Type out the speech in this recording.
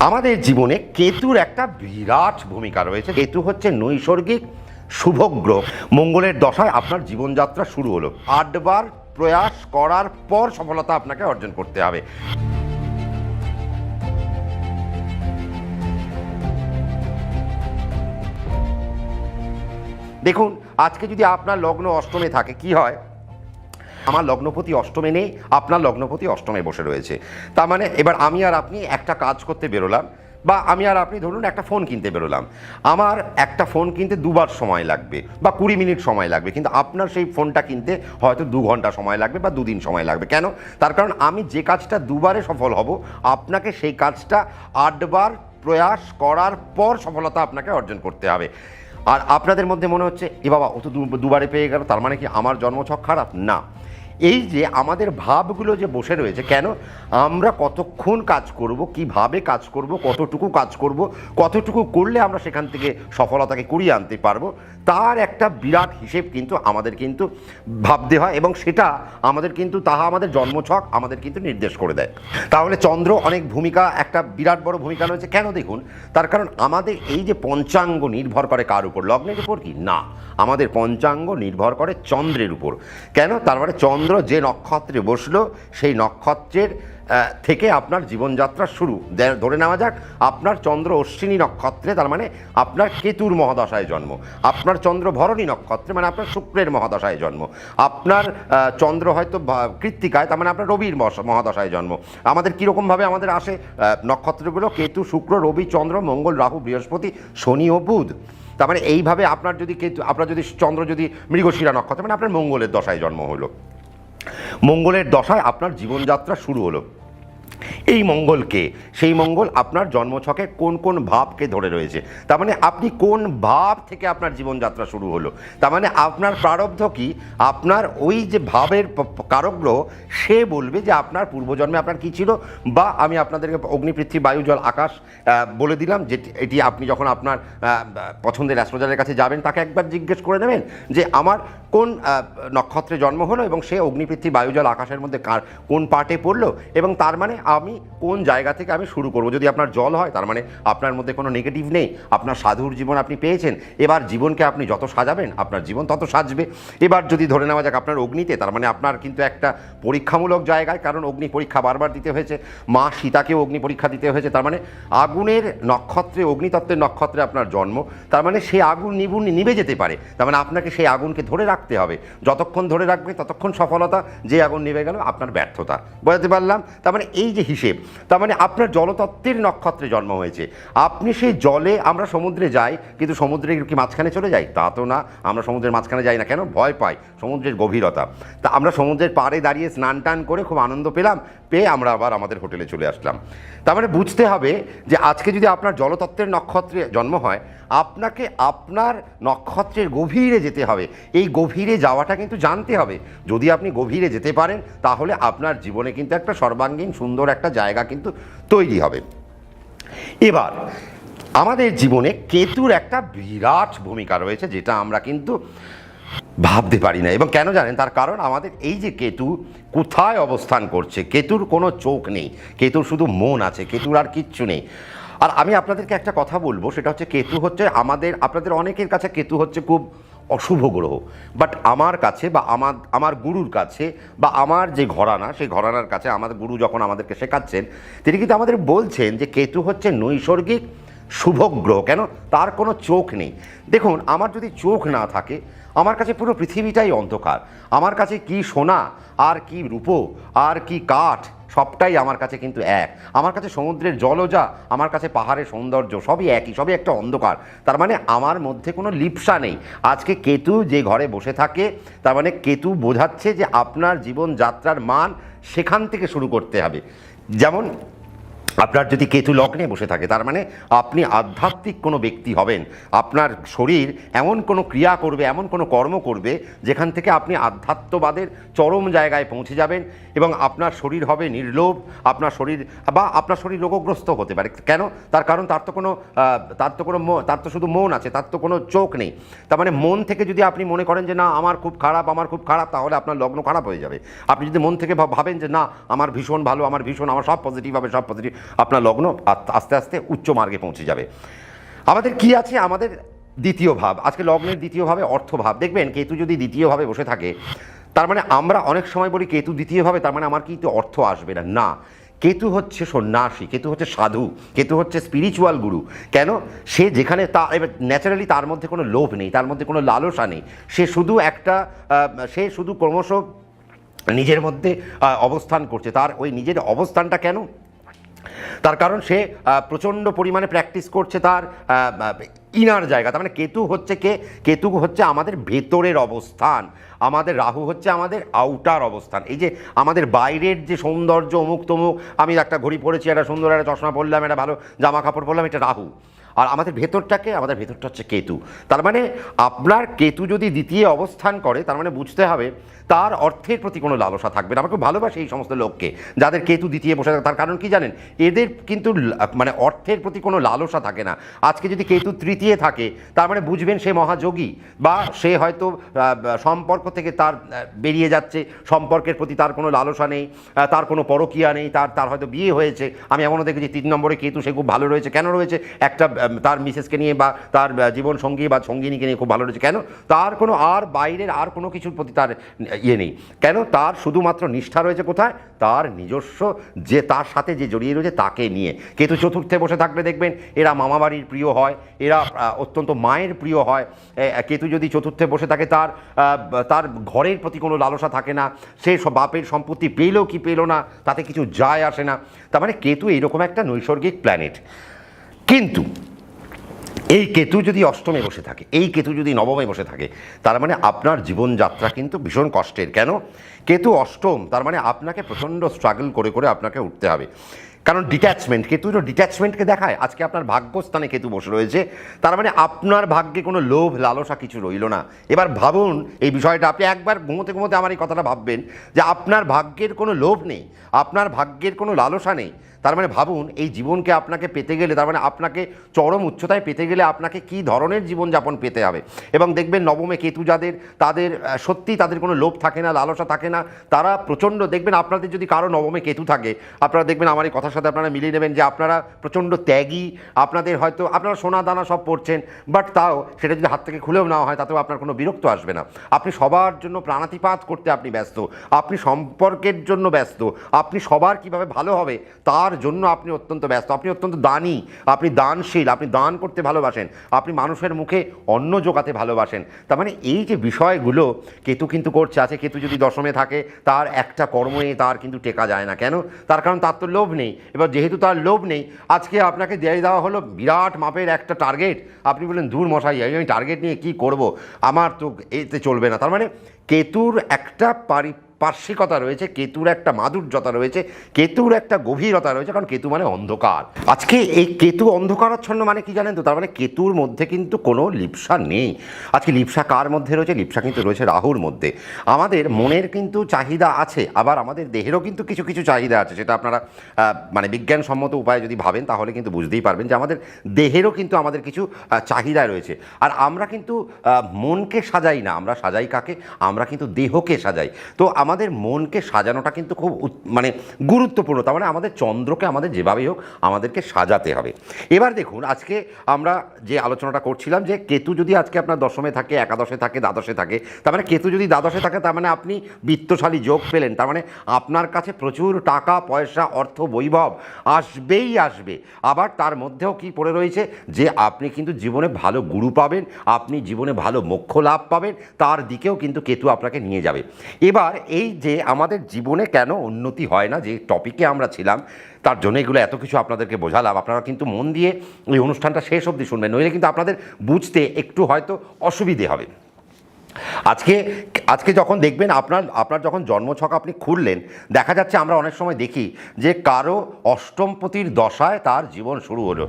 আমাদের জীবনে কেতুর একটা বিরাট ভূমিকা রয়েছে। কেতু হচ্ছে নৈসর্গিক শুভ গ্রহ। মঙ্গলের দশায় আপনার জীবনযাত্রা শুরু হলো। 8 বার প্রয়াস করার পর সফলতা আপনাকে অর্জন করতে হবে। দেখুন, আজকে যদি আপনার লগ্ন অষ্টমে থাকে কি হয়, আমার লগ্নপতি অষ্টমে নেই, আপনার লগ্নপতি অষ্টমে বসে রয়েছে। তার মানে এবার আমি আর আপনি একটা কাজ করতে বেরোলাম, বা আমি আর আপনি ধরুন একটা ফোন কিনতে বেরোলাম। আমার একটা ফোন কিনতে 2 বার সময় লাগবে বা 20 মিনিট সময় লাগবে, কিন্তু আপনার সেই ফোনটা কিনতে হয়তো 2 ঘন্টা সময় লাগবে বা 2 দিন সময় লাগবে। কেন? তার কারণ আমি যে কাজটা 2 বারে সফল হব, আপনাকে সেই কাজটা 8 বার প্রয়াস করার পর সফলতা আপনাকে অর্জন করতে হবে। আর আপনাদের মধ্যে মনে হচ্ছে এ বাবা, ও তো 2 বারে পেয়ে গেল, তার মানে কি আমার জন্মছক খারাপ? না, এই যে আমাদের ভাবগুলো যে বসে রয়েছে, কেন আমরা কতক্ষণ কাজ করব, কিভাবে কাজ করব, কতটুকু কাজ করব, কতটুকু করলে আমরা সেখান থেকে সফলতাকে কুড়িয়ে আনতে পারবো, তার একটা বিরাট হিসেব কিন্তু আমাদের কিন্তু ভাবতে হয়, এবং সেটা আমাদের কিন্তু তাহা আমাদের জন্মছক আমাদের কিন্তু নির্দেশ করে দেয়। তাহলে চন্দ্র অনেক ভূমিকা, একটা বিরাট বড় ভূমিকা রয়েছে। কেন? দেখুন, তার কারণ আমাদের এই যে পঞ্চাঙ্গ নির্ভর করে কার উপর? লগ্নের উপর কি না, আমাদের পঞ্চাঙ্গ নির্ভর করে চন্দ্রের উপর। কেন? তার মানে চন্দ্র যে নক্ষত্রে বসলো, সেই নক্ষত্রের থেকে আপনার জীবনযাত্রা শুরু। ধরে নেওয়া যাক আপনার চন্দ্র অশ্বিনী নক্ষত্রে, তার মানে আপনার কেতুর মহাদশায় জন্ম। আপনার চন্দ্র ভরণী নক্ষত্রে, মানে আপনার শুক্রের মহাদশায় জন্ম। আপনার চন্দ্র হয়তো কৃত্তিকায়, তার মানে আপনার রবির মহাদশায় জন্ম। আমাদের কীরকমভাবে আমাদের আসে নক্ষত্রগুলো? কেতু, শুক্র, রবি, চন্দ্র, মঙ্গল, রাহু, বৃহস্পতি, শনি ও বুধ। তার মানে এইভাবে আপনার যদি কেতু, আপনার যদি চন্দ্র যদি মৃগশিরা নক্ষত্র, মানে আপনার মঙ্গলের দশায় জন্ম হলো, মঙ্গলের দশায় আপনার জীবনযাত্রা শুরু হলো। এই মঙ্গলকে, সেই মঙ্গল আপনার জন্মছকে কোন কোন ভাবকে ধরে রয়েছে, তার মানে আপনি কোন ভাব থেকে আপনার জীবনযাত্রা শুরু হলো, তার মানে আপনার প্রারব্ধ কি, আপনার ওই যে ভাবের কারক গ্রহ সে বলবে যে আপনার পূর্বজন্মে আপনার কী ছিল। বা আমি আপনাদেরকে অগ্নি, পৃথিবী, বায়ু, জল, আকাশ বলে দিলাম, যে এটি আপনি যখন আপনার পছন্দের অ্যাস্ট্রোলজারের কাছে যাবেন, তাকে একবার জিজ্ঞেস করে নেবেন যে আমার কোন নক্ষত্রে জন্ম হলো, এবং সে অগ্নি, পৃথিবী, বায়ু, জল, আকাশের মধ্যে কোন পার্টে পড়লো, এবং তার মানে আমি কোন জায়গা থেকে আমি শুরু করব। যদি আপনার জল হয়, তার মানে আপনার মধ্যে কোনো নেগেটিভ নেই, আপনার সাধুর জীবন আপনি পেয়েছেন। এবার জীবনকে আপনি যত সাজাবেন, আপনার জীবন তত সাজবে। এবার যদি ধরে নেওয়া যাক আপনার অগ্নিতে, তার মানে আপনার কিন্তু একটা পরীক্ষামূলক জায়গায়, কারণ অগ্নি পরীক্ষা বারবার দিতে হয়েছে, মা সীতাকেও অগ্নি পরীক্ষা দিতে হয়েছে। তার মানে আগুনের নক্ষত্রে, অগ্নিতত্ত্বের নক্ষত্রে আপনার জন্ম, তার মানে সেই আগুন নিভে যেতে পারে। তার মানে আপনাকে সেই আগুনকে ধরে রাখতে হবে, যতক্ষণ ধরে রাখবে ততক্ষণ সফলতা, যে আগুন নিভে গেল আপনার ব্যর্থতা। বোঝাতে পারলাম? তার মানে এই যে হিসেব, তার মানে আপনার জলতত্ত্বের নক্ষত্রে জন্ম হয়েছে, আপনি সেই জলে, আমরা সমুদ্রে যাই, কিন্তু সমুদ্রে কি মাঝখানে চলে যাই? তা তো না, আমরা সমুদ্রের মাঝখানে যাই না। কেন? ভয় পাই সমুদ্রের গভীরতা। তা আমরা সমুদ্রের পাড়ে দাঁড়িয়ে স্নান টান করে খুব আনন্দ পেলাম, পেয়ে আমরা আবার আমাদের হোটেলে চলে আসলাম। তার মানে বুঝতে হবে যে আজকে যদি আপনার জলতত্ত্বের নক্ষত্রে জন্ম হয়, আপনাকে আপনার নক্ষত্রের গভীরে যেতে হবে। এই গভীরে যাওয়াটা কিন্তু জানতে হবে। যদি আপনি গভীরে যেতে পারেন, তাহলে আপনার জীবনে কিন্তু একটা সর্বাঙ্গীন সুন্দর একটা জায়গা কিন্তু তৈরি হবে। এবার আমাদের জীবনে কেতুর একটা বিরাট ভূমিকা রয়েছে, যেটা আমরা কিন্তু ভাবতে পারি না। এবং কেন জানেন? তার কারণ আমাদের এই যে কেতু কোথায় অবস্থান করছে, কেতুর কোনো চোখ নেই, কেতুর শুধু মন আছে, কেতুর আর কিচ্ছু নেই। আর আমি আপনাদেরকে একটা কথা বলবো, সেটা হচ্ছে কেতু হচ্ছে আপনাদের অনেকের কাছে কেতু হচ্ছে খুব অশুভ গ্রহ, বাট আমার কাছে বা আমার গুরুর কাছে বা আমার যে ঘরানা, সেই ঘরানার কাছে আমাদের গুরু যখন আমাদেরকে শেখাচ্ছেন, তিনি কিন্তু আমাদের বলছেন যে কেতু হচ্ছে নৈসর্গিক শুভ গ্রহ। কেন? তার কোনো চোখ নেই। দেখুন, আমার যদি চোখ না থাকে, আমার কাছে পুরো পৃথিবীটাই অন্ধকার। আমার কাছে কি সোনা আর কি রূপো আর কি কাঠ, সবটাই আমার কাছে কিন্তু এক। আমার কাছে সমুদ্রের জলও যা, আমার কাছে পাহাড়ের সৌন্দর্য, সবই একই, সবই একটা অন্ধকার। তার মানে আমার মধ্যে কোনো লিপ্সা নেই। আজকে কেতু যে ঘরে বসে থাকে, তার মানে কেতু বোঝাচ্ছে যে আপনার জীবনযাত্রার মান সেখান থেকে শুরু করতে হবে। যেমন আপনার যদি কেতু লগ্নে বসে থাকে, তার মানে আপনি আধ্যাত্মিক কোনো ব্যক্তি হবেন। আপনার শরীর এমন কোনো ক্রিয়া করবে, এমন কোনো কর্ম করবে, যেখান থেকে আপনি আধ্যাত্মবাদের চরম জায়গায় পৌঁছে যাবেন, এবং আপনার শরীর হবে নির্লোভ। আপনার শরীর রোগগ্রস্ত হতে পারে। কেন? তার কারণ তার তো শুধু মন আছে, তার তো কোনো চোখ নেই। তার মানে মন থেকে যদি আপনি মনে করেন যে না আমার খুব খারাপ, তাহলে আপনার লগ্ন খারাপ হয়ে যাবে। আপনি যদি মন থেকে ভাবেন যে না আমার ভীষণ ভালো, আমার সব পজিটিভ হবে, সব পজিটিভ, আপনার লগ্ন আস্তে আস্তে উচ্চ মার্গে পৌঁছে যাবে। আমাদের কি আছে, আমাদের দ্বিতীয় ভাব, আজকে লগ্নের দ্বিতীয় ভাবে অর্থভাব। দেখবেন কেতু যদি দ্বিতীয় ভাবে বসে থাকে, তার মানে আমরা অনেক সময় বলি কেতু দ্বিতীয় ভাবে তার মানে আমার কিন্তু অর্থ আসবে না। না, কেতু হচ্ছে সন্ন্যাসী, কেতু হচ্ছে সাধু, কেতু হচ্ছে স্পিরিচুয়াল গুরু। কেন? সে যেখানে এবার ন্যাচারালি তার মধ্যে কোনো লোভ নেই, তার মধ্যে কোনো লালসা নেই, সে শুধু সে শুধু ক্রমশ নিজের মধ্যে অবস্থান করছে। তার ওই নিজের অবস্থানটা কেন? তার কারণ সে প্রচণ্ড পরিমাণে প্র্যাকটিস করছে তার ইনার জায়গা। তার মানে কেতু হচ্ছে আমাদের ভেতরের অবস্থান, আমাদের রাহু হচ্ছে আমাদের আউটার অবস্থান। এই যে আমাদের বাইরের যে সৌন্দর্য, অমুক তমুক, আমি একটা ঘড়ি পরেছি, একটা সুন্দর একটা চশমা পরলাম, একটা ভালো জামা কাপড় পরলাম, এটা রাহু। আর আমাদের ভেতরটা হচ্ছে কেতু। তার মানে আপনার কেতু যদি দ্বিতীয় অবস্থান করে, তার মানে বুঝতে হবে তার অর্থের প্রতি কোনো লালসা থাকবে না। আমরা খুব ভালোবাসি এই সমস্ত লোককে যাদের কেতু দ্বিতীয় বসে থাকে। তার কারণ কি জানেন? এদের কিন্তু মানে অর্থের প্রতি কোনো লালসা থাকে না। আজকে যদি কেতু তৃতীয় থাকে, তার মানে বুঝবেন সে মহাযোগী, বা সে হয়তো সম্পর্ক থেকে তার বেরিয়ে যাচ্ছে, সম্পর্কের প্রতি তার কোনো লালসা নেই, তার কোনো পরকীয়া নেই, তার হয়তো বিয়ে হয়েছে। আমি এমনও দেখেছি 3 নম্বরে কেতু, সে খুব ভালো রয়েছে। কেন রয়েছে? একটা তার মিসেসকে নিয়ে বা তার জীবন সঙ্গী বা সঙ্গিনীকে নিয়ে খুব ভালো রয়েছে। কেন? তার কোনো আর বাইরের আর কোনো কিছুর প্রতি তার ইয়ে নেই। কেন? তার শুধুমাত্র নিষ্ঠা রয়েছে কোথায়? তার নিজস্ব যে তার সাথে যে জড়িয়ে রয়েছে তাকে নিয়ে। কেতু চতুর্থে বসে থাকলে দেখবেন এরা মামাবাড়ির প্রিয় হয়, এরা অত্যন্ত মায়ের প্রিয় হয়। কেতু যদি চতুর্থে বসে থাকে, তার ঘরের প্রতি কোনো লালসা থাকে না। সে বাপের সম্পত্তি পেলো কি পেলো না তাতে কিছু যায় আসে না। তার মানে কেতু এইরকম একটা নৈসর্গিক প্ল্যানেট। কিন্তু এই কেতু যদি অষ্টমে বসে থাকে, এই কেতু যদি নবমে বসে থাকে, তার মানে আপনার জীবনযাত্রা কিন্তু ভীষণ কষ্টের। কেন? কেতু অষ্টম, তার মানে আপনাকে প্রচণ্ড স্ট্রাগল করে করে আপনাকে উঠতে হবে। কারণ ডিট্যাচমেন্ট, কেতু তো ডিট্যাচমেন্টকে দেখায়। আজকে আপনার ভাগ্যস্থানে কেতু বসে রয়েছে, তার মানে আপনার ভাগ্যে কোনো লোভ লালসা কিছু রইল না। এবার ভাবুন এই বিষয়টা, আপনি একবার ঘুমোতে ঘুমোতে আমার এই কথাটা ভাববেন যে আপনার ভাগ্যের কোনো লোভ নেই, আপনার ভাগ্যের কোনো লালসা নেই। তার মানে ভাবুন এই জীবনকে আপনাকে পেতে গেলে, তার মানে আপনাকে চরম উচ্চতায় পেতে গেলে আপনাকে কী ধরনের জীবনযাপন পেতে হবে। এবং দেখবেন নবমে কেতু যাদের, তাদের সত্যি তাদের কোনো লোভ থাকে না, লালসা থাকে না। তারা প্রচণ্ড, দেখবেন আপনাদের যদি কারো নবমে কেতু থাকে, আপনারা দেখবেন আমার এই কথার সাথে আপনারা মিলিয়ে নেবেন যে আপনারা প্রচণ্ড ত্যাগী। আপনাদের হয়তো আপনারা সোনা দানা সব পড়ছেন, বাট তাও সেটা যদি হাত থেকে খুলেও নেওয়া হয় তাতেও আপনার কোনো বিরক্ত আসবে না। আপনি সবার জন্য প্রাণাতিপাত করতে আপনি ব্যস্ত, আপনি সম্পর্কের জন্য ব্যস্ত, আপনি সবার কীভাবে ভালো হবে তার জন্য আপনি অত্যন্ত ব্যস্ত, আপনি অত্যন্ত দানী, আপনি দানশীল, আপনি দান করতে ভালোবাসেন, আপনি মানুষের মুখে অন্ন জোগাতে ভালোবাসেন। তার মানে এই যে বিষয়গুলো কেতু কিন্তু করছে। আছে কেতু যদি দশমে থাকে, তার একটা কর্মে তার কিন্তু টেকা যায় না। কেন? তার কারণ তার তো লোভ নেই। এবার যেহেতু তার লোভ নেই, আজকে আপনাকে দিয়ে দেওয়া হলো বিরাট মাপের একটা টার্গেট, আপনি বললেন দূর মশাই আমি টার্গেট নিয়ে কি করব, আমার তো এতে চলবে না। তার মানে কেতুর একটা পার্শ্বিকতা রয়েছে, কেতুর একটা মাধুর্যতা রয়েছে, কেতুর একটা গভীরতা রয়েছে। কারণ কেতু মানে অন্ধকার। আজকে এই কেতু অন্ধকারাচ্ছন্ন মানে কি জানেন তো? তার মানে কেতুর মধ্যে কিন্তু কোনো লিপ্সা নেই। আজকে লিপ্সা কার মধ্যে রয়েছে? লিপ্সা কিন্তু রয়েছে রাহুর মধ্যে। আমাদের মনের কিন্তু চাহিদা আছে, আবার আমাদের দেহেরও কিন্তু কিছু কিছু চাহিদা আছে। সেটা আপনারা মানে বিজ্ঞানসম্মত উপায়ে যদি ভাবেন তাহলে কিন্তু বুঝতেই পারবেন যে আমাদের দেহেরও কিন্তু আমাদের কিছু চাহিদা রয়েছে। আর আমরা কিন্তু মনকে সাজাই না, আমরা সাজাই কাকে? আমরা কিন্তু দেহকে সাজাই। তো আমাদের মনকে সাজানোটা কিন্তু খুব মানে গুরুত্বপূর্ণ। তার মানে আমাদের চন্দ্রকে আমাদের যেভাবেই হোক আমাদেরকে সাজাতে হবে। এবার দেখুন আজকে আমরা যে আলোচনাটা করছিলাম যে কেতু যদি আজকে আপনার দশমে থাকে, একাদশে থাকে, দ্বাদশে থাকে, তার মানে কেতু যদি দ্বাদশে থাকে তার মানে আপনি বিত্তশালী যোগ পেলেন। তার মানে আপনার কাছে প্রচুর টাকা পয়সা, অর্থ, বৈভব আসবেই আসবে। আবার তার মধ্যেও কি পড়ে রয়েছে যে আপনি কিন্তু জীবনে ভালো গুরু পাবেন, আপনি জীবনে ভালো মোক্ষ লাভ পাবেন, তার দিকেও কিন্তু কেতু আপনাকে নিয়ে যাবে। এবার এই যে আমাদের জীবনে কেন উন্নতি হয় না, যে টপিকে আমরা ছিলাম, তার জন্য এগুলো এত কিছু আপনাদেরকে বোঝালাম। আপনারা কিন্তু মন দিয়ে এই অনুষ্ঠানটা শেষ অবধি শুনবেন, নইলে কিন্তু আপনাদের বুঝতে একটু হয়তো অসুবিধে হবে। আজকে যখন দেখবেন আপনার যখন জন্মছক আপনি খুললেন, দেখা যাচ্ছে আমরা অনেক সময় দেখি যে কারো অষ্টমপতির দশায় তার জীবন শুরু হলো।